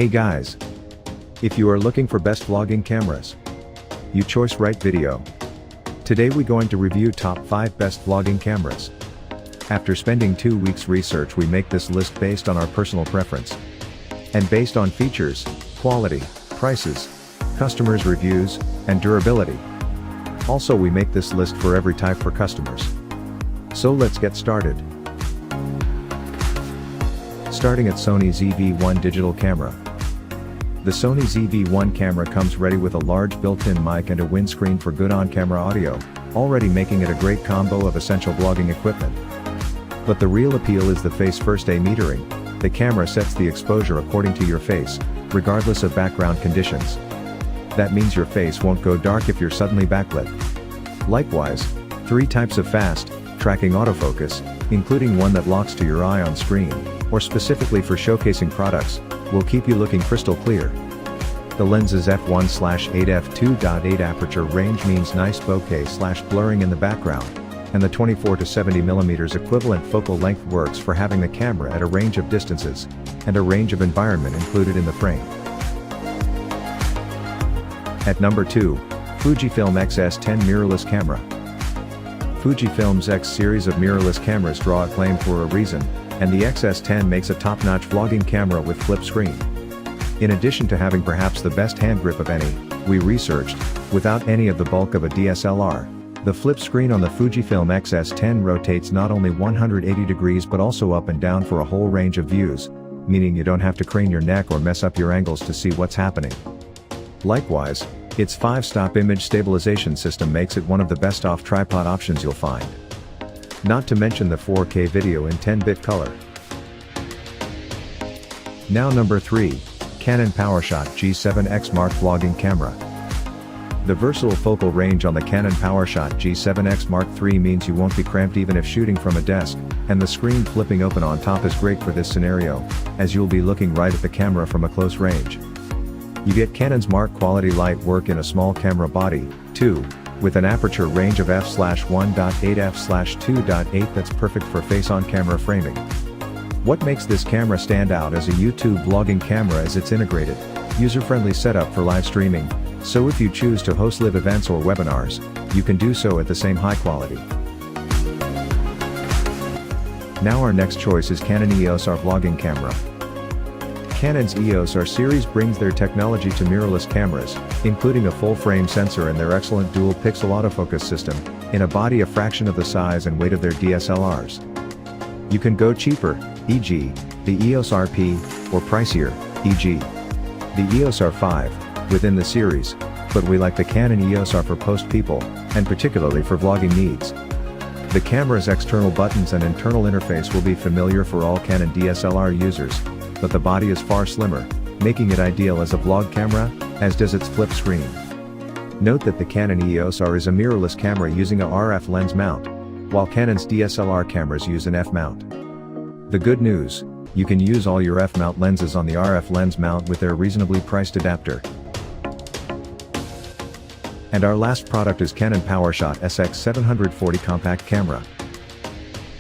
Hey guys! If you are looking for best vlogging cameras, you chose right video. Today we going to review top 5 best vlogging cameras. After spending 2 weeks research, we make this list based on our personal preference. And based on features, quality, prices, customers' reviews, and durability. Also we make this list for every type for customers. So let's get started. Starting at Sony ZV-1 digital camera. The Sony ZV-1 camera comes ready with a large built-in mic and a windscreen for good on-camera audio, already making it a great combo of essential vlogging equipment. But the real appeal is the face-first metering. The camera sets the exposure according to your face, regardless of background conditions. That means your face won't go dark if you're suddenly backlit. Likewise, 3 types of fast, tracking autofocus, including one that locks to your eye on screen, or specifically for showcasing products, will keep you looking crystal clear. The lens's f1/8 f2.8 aperture range means nice bokeh/blurring in the background, and the 24 to 70 mm equivalent focal length works for having the camera at a range of distances, and a range of environment included in the frame. At number 2, Fujifilm X-S10 mirrorless camera. Fujifilm's X series of mirrorless cameras draw acclaim for a reason, and the X-S10 makes a top-notch vlogging camera with flip screen. In addition to having perhaps the best hand grip of any, we researched, without any of the bulk of a DSLR, the flip screen on the Fujifilm X-S10 rotates not only 180 degrees but also up and down for a whole range of views, meaning you don't have to crane your neck or mess up your angles to see what's happening. Likewise, its 5-stop image stabilization system makes it one of the best off-tripod options you'll find. Not to mention the 4K video in 10-bit color. Now number 3, Canon PowerShot G7X Mark Vlogging Camera. The versatile focal range on the Canon PowerShot G7X Mark III means you won't be cramped even if shooting from a desk, and the screen flipping open on top is great for this scenario, as you'll be looking right at the camera from a close range. You get Canon's Mark quality light work in a small camera body, too, with an aperture range of f/1.8 f/2.8 that's perfect for face-on-camera framing. What makes this camera stand out as a YouTube vlogging camera is its integrated, user-friendly setup for live streaming, so if you choose to host live events or webinars, you can do so at the same high quality. Now our next choice is Canon EOS R vlogging camera. Canon's EOS R series brings their technology to mirrorless cameras, including a full-frame sensor and their excellent dual-pixel autofocus system, in a body a fraction of the size and weight of their DSLRs. You can go cheaper, e.g., the EOS RP, or pricier, e.g., the EOS R5, within the series, but we like the Canon EOS R for post people, and particularly for vlogging needs. The camera's external buttons and internal interface will be familiar for all Canon DSLR users, but the body is far slimmer, making it ideal as a vlog camera, as does its flip screen. Note that the Canon EOS R is a mirrorless camera using a RF lens mount, while Canon's DSLR cameras use an F-mount. The good news, you can use all your F-mount lenses on the RF lens mount with their reasonably priced adapter. And our last product is Canon PowerShot SX740 compact camera.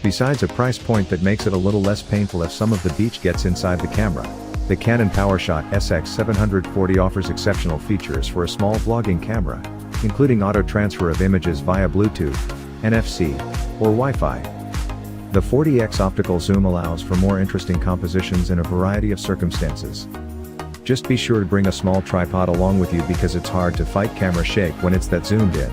Besides a price point that makes it a little less painful if some of the beach gets inside the camera, the Canon PowerShot SX740 offers exceptional features for a small vlogging camera, including auto transfer of images via Bluetooth, NFC, or Wi-Fi. The 40x optical zoom allows for more interesting compositions in a variety of circumstances. Just be sure to bring a small tripod along with you because it's hard to fight camera shake when it's that zoomed in.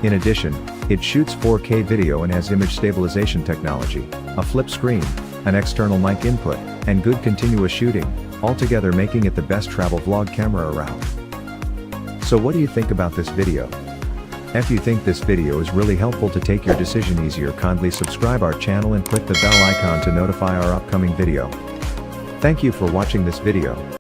In addition, it shoots 4K video and has image stabilization technology, a flip screen, an external mic input, and good continuous shooting, altogether making it the best travel vlog camera around. So what do you think about this video? If you think this video is really helpful to take your decision easier, kindly subscribe our channel and click the bell icon to notify our upcoming video. Thank you for watching this video.